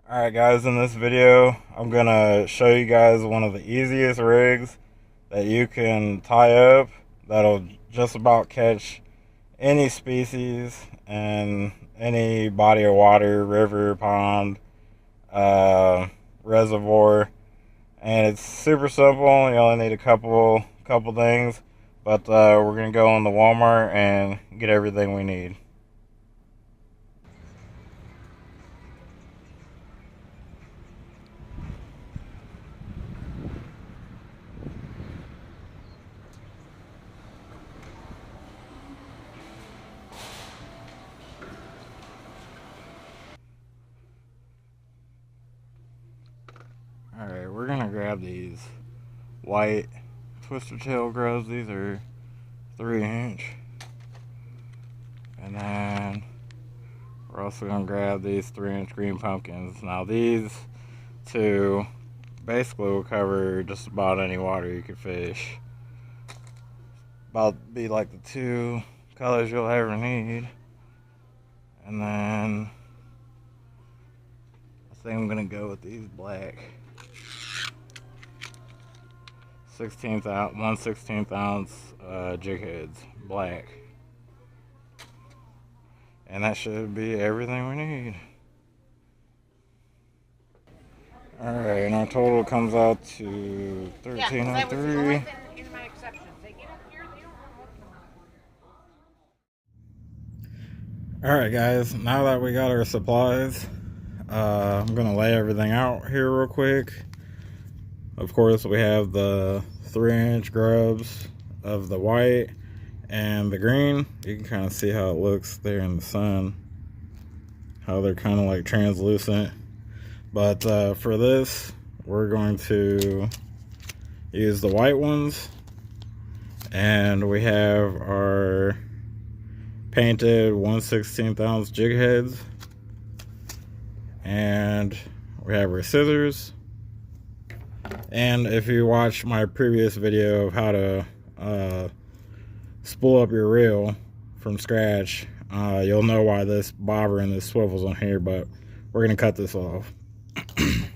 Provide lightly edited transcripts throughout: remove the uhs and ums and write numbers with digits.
Alright guys, in this video I'm gonna show you guys one of the easiest rigs that you can tie up that'll just about catch any species in any body of water, river, pond, reservoir. And it's super simple. You only need a couple things, but we're gonna go on the Walmart and get everything we need. Alright, we're gonna grab these white twister tail grubs. These are 3-inch. And then we're also gonna grab these 3-inch green pumpkins. Now these two basically will cover just about any water you can fish. About be like the two colors you'll ever need. And then I think I'm gonna go with these black 1/16 ounce jig heads, black. And that should be everything we need. Alright, and our total comes out to $13.03. Alright guys, now that we got our supplies, I'm gonna lay everything out here real quick. Of course, we have the 3-inch grubs of the white and the green. You can kind of see how it looks there in the sun, how they're kind of like translucent. But for this, we're going to use the white ones, and we have our painted 1/16 ounce jig heads, and we have our scissors. And if you watched my previous video of how to spool up your reel from scratch, you'll know why this bobber and this swivel's on here, but we're gonna cut this off. And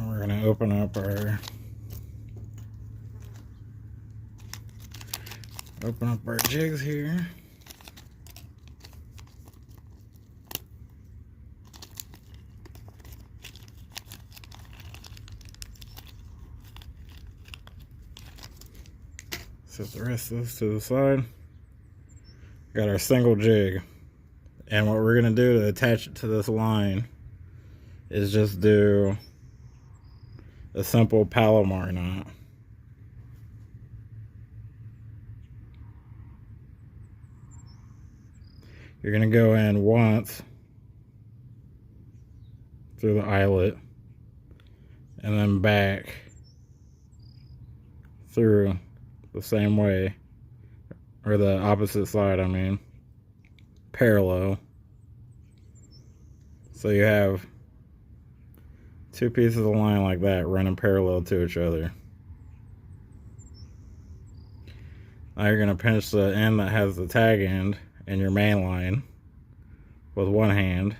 we're gonna open up our jigs here. Set the rest of this to the side. Got our single jig. And what we're going to do to attach it to this line is just do a simple Palomar knot. You're going to go in once through the eyelet and then back through the same way, or the opposite side, I mean, parallel. So you have two pieces of line like that running parallel to each other. Now you're going to pinch the end that has the tag end in your main line with one hand.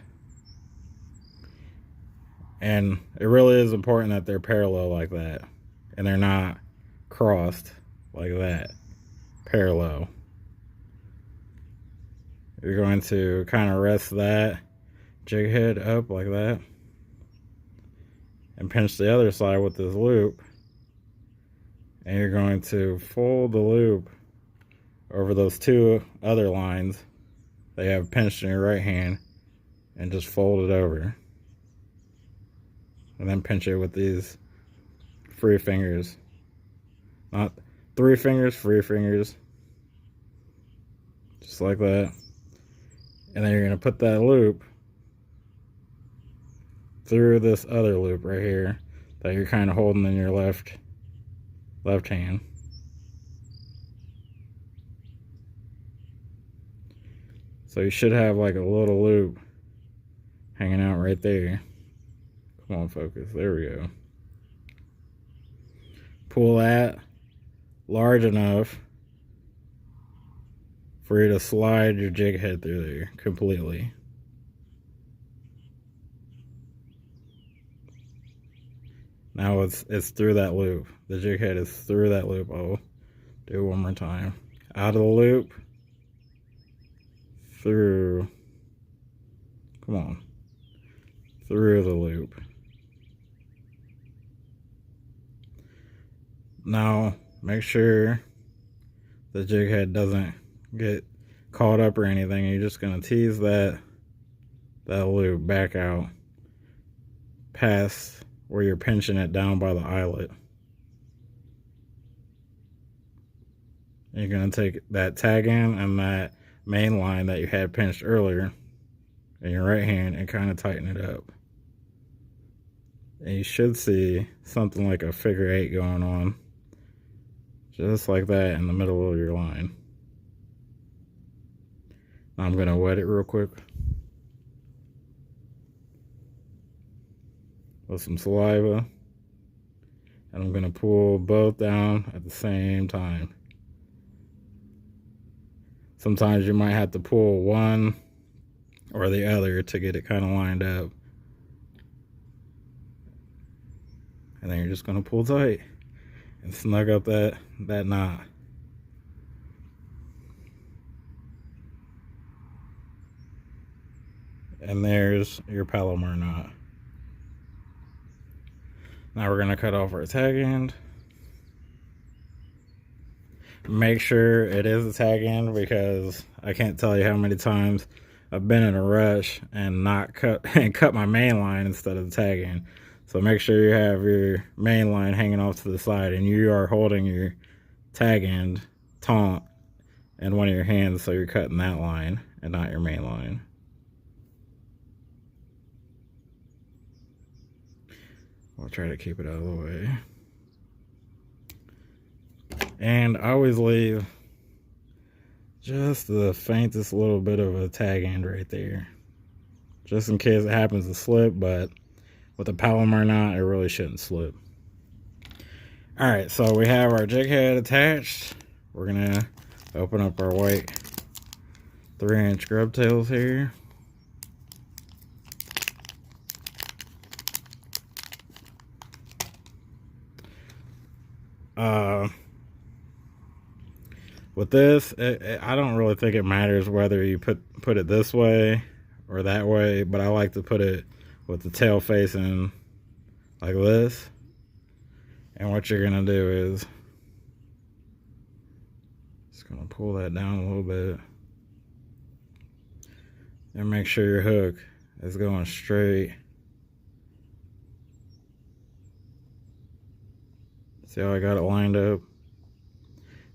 And it really is important that they're parallel like that, and they're not crossed like that, parallel. You're going to kind of rest that jig head up like that and pinch the other side with this loop, and you're going to fold the loop over those two other lines that you have pinched in your right hand and just fold it over, and then pinch it with these free fingers. Not 3 fingers, free fingers. Just like that. And then you're going to put that loop through this other loop right here that you're kind of holding in your left hand. So you should have like a little loop hanging out right there. Come on, focus. There we go. Pull that large enough for you to slide your jig head through there completely. Now it's through that loop. The jig head is through that loop. I'll do it one more time. Out of the loop, through, come on, through the loop. Now make sure the jig head doesn't get caught up or anything. You're just gonna tease that loop back out past where you're pinching it down by the eyelet. You're going to take that tag end and that main line that you had pinched earlier in your right hand and kind of tighten it up. And you should see something like a figure 8 going on. Just like that in the middle of your line. Now I'm going to wet it real quick with some saliva. And I'm going to pull both down at the same time. Sometimes you might have to pull one or the other to get it kind of lined up. And then you're just going to pull tight and snug up that knot. And there's your Palomar knot. Now we're going to cut off our tag end. Make sure it is a tag end, because I can't tell you how many times I've been in a rush and not cut my main line instead of the tag end. So make sure you have your main line hanging off to the side and you are holding your tag end taut in one of your hands, so you're cutting that line and not your main line. I'll try to keep it out of the way. And I always leave just the faintest little bit of a tag end right there, just in case it happens to slip, but with a Palomar knot, it really shouldn't slip. Alright, so we have our jig head attached. We're going to open up our white 3-inch grub tails here. With this, I don't really think it matters whether you put it this way or that way, but I like to put it with the tail facing like this. And what you're gonna do is just gonna pull that down a little bit and make sure your hook is going straight. See how I got it lined up?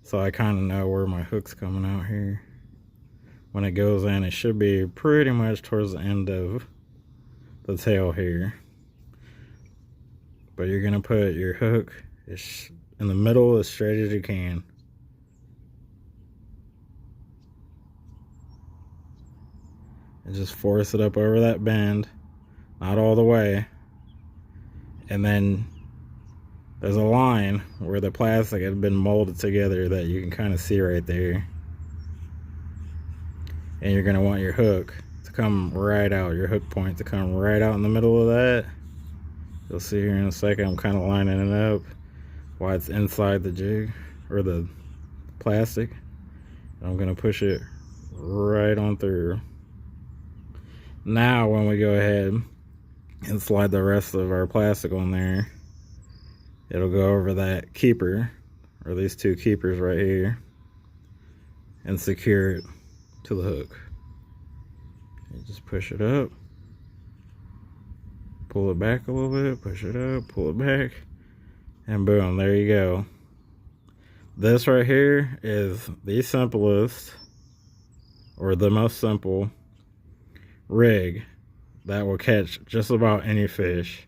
So I kind of know where my hook's coming out here. When it goes in, it should be pretty much towards the end of the tail here. But you're gonna put your hook in the middle as straight as you can. And just force it up over that bend, not all the way. And then there's a line where the plastic has been molded together that you can kind of see right there. And you're going to want your hook to come right out, your hook point to come right out in the middle of that. You'll see here in a second, I'm kind of lining it up while it's inside the jig, or the plastic. And I'm going to push it right on through. Now when we go ahead and slide the rest of our plastic on there, it'll go over that keeper, or these two keepers right here, and secure it to the hook. You just push it up, pull it back a little bit, push it up, pull it back, and boom, there you go. This right here is the simplest, or the most simple rig that will catch just about any fish.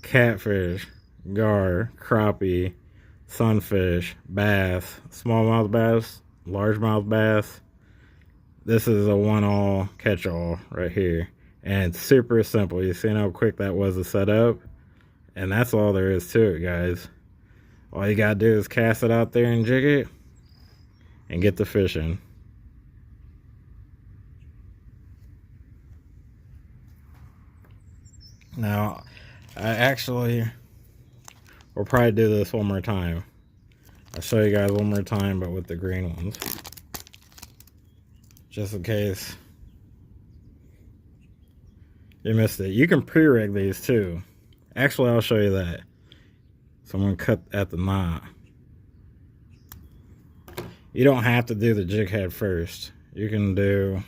Catfish, gar, crappie, sunfish, bass, smallmouth bass, largemouth bass. This is a one-all catch-all right here, and it's super simple. You seen how quick that was to set up, and that's all there is to it, guys. All you gotta do is cast it out there and jig it and get the fishing. Now, I actually will probably do this one more time. I'll show you guys one more time, but with the green ones. Just in case you missed it. You can pre-rig these too. Actually, I'll show you that. So I'm going to cut at the knot. You don't have to do the jig head first. You can do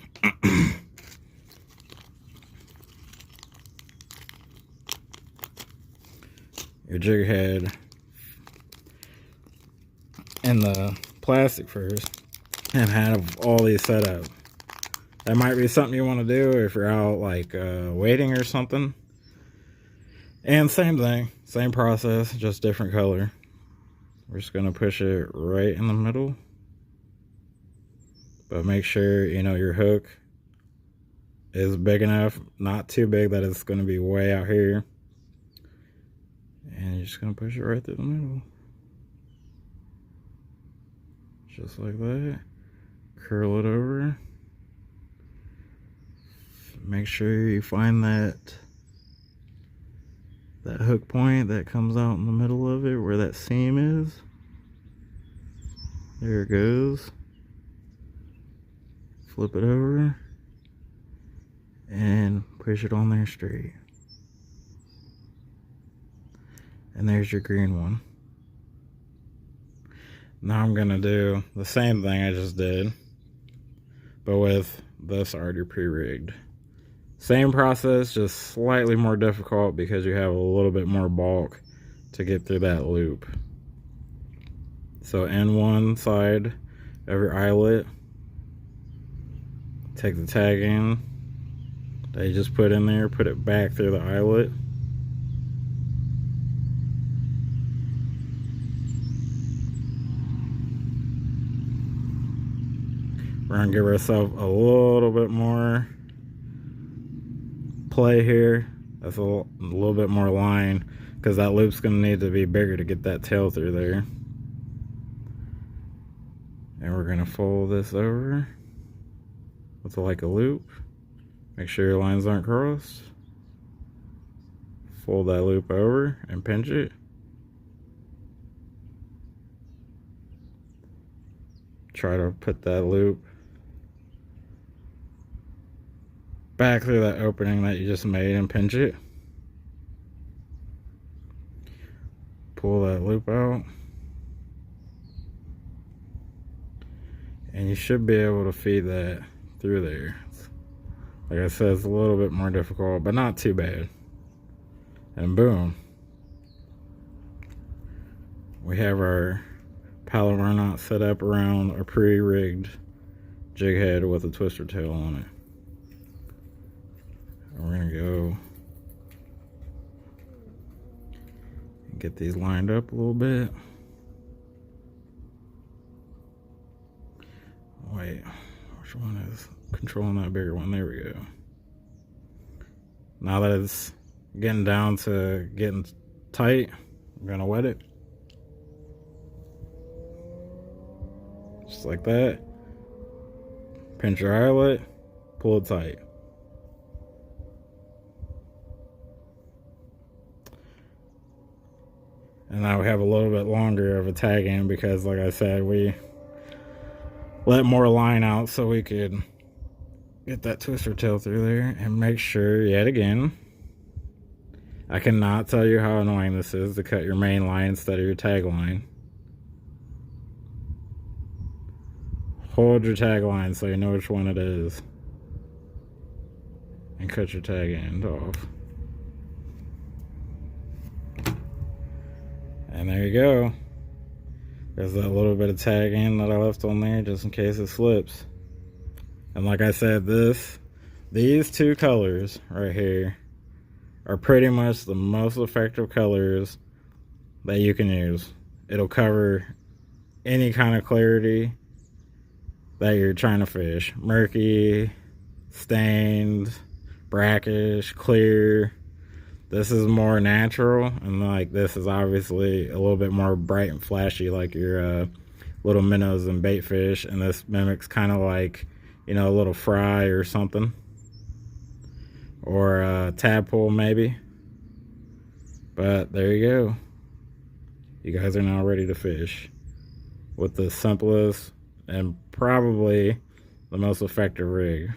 your jig head in the plastic first and have all these set up. That might be something you want to do if you're out like waiting or something. And same thing, same process, just different color. We're just gonna push it right in the middle. But make sure, you know, your hook is big enough, not too big that it's gonna be way out here. And you're just gonna push it right through the middle. Just like that. Curl it over. Make sure you find that hook point that comes out in the middle of it where that seam is. There it goes. Flip it over and push it on there straight. And there's your green one. Now I'm gonna do the same thing I just did, but with this already pre-rigged. Same process, just slightly more difficult because you have a little bit more bulk to get through that loop. So in one side of your eyelet, take the tag in that you just put in there, put it back through the eyelet. We're gonna give ourselves a little bit more play here. That's a little bit more line because that loop's gonna need to be bigger to get that tail through there. And we're gonna fold this over with like a loop. Make sure your lines aren't crossed. Fold that loop over and pinch it. Try to put that loop back through that opening that you just made and pinch it. Pull that loop out. And you should be able to feed that through there. Like I said, it's a little bit more difficult, but not too bad. And boom. We have our Palomar knot set up around a pre-rigged jig head with a twister tail on it. We're gonna go and get these lined up a little bit. Wait, which one is controlling that bigger one? There we go. Now that it's getting down to getting tight, I'm gonna wet it. Just like that. Pinch your eyelet, pull it tight. And now we have a little bit longer of a tag in because, like I said, we let more line out so we could get that twister tail through there. And make sure, yet again, I cannot tell you how annoying this is to cut your main line instead of your tag line. Hold your tag line so you know which one it is. And cut your tag end off. And there you go. There's that little bit of tagging that I left on there just in case it slips. And like I said, these two colors right here are pretty much the most effective colors that you can use. It'll cover any kind of clarity that you're trying to fish. Murky, stained, brackish, clear. This is more natural, and like this is obviously a little bit more bright and flashy, like your little minnows and bait fish, and this mimics kind of like, you know, a little fry or something, or a tadpole maybe. But there you go. You guys are now ready to fish with the simplest and probably the most effective rig.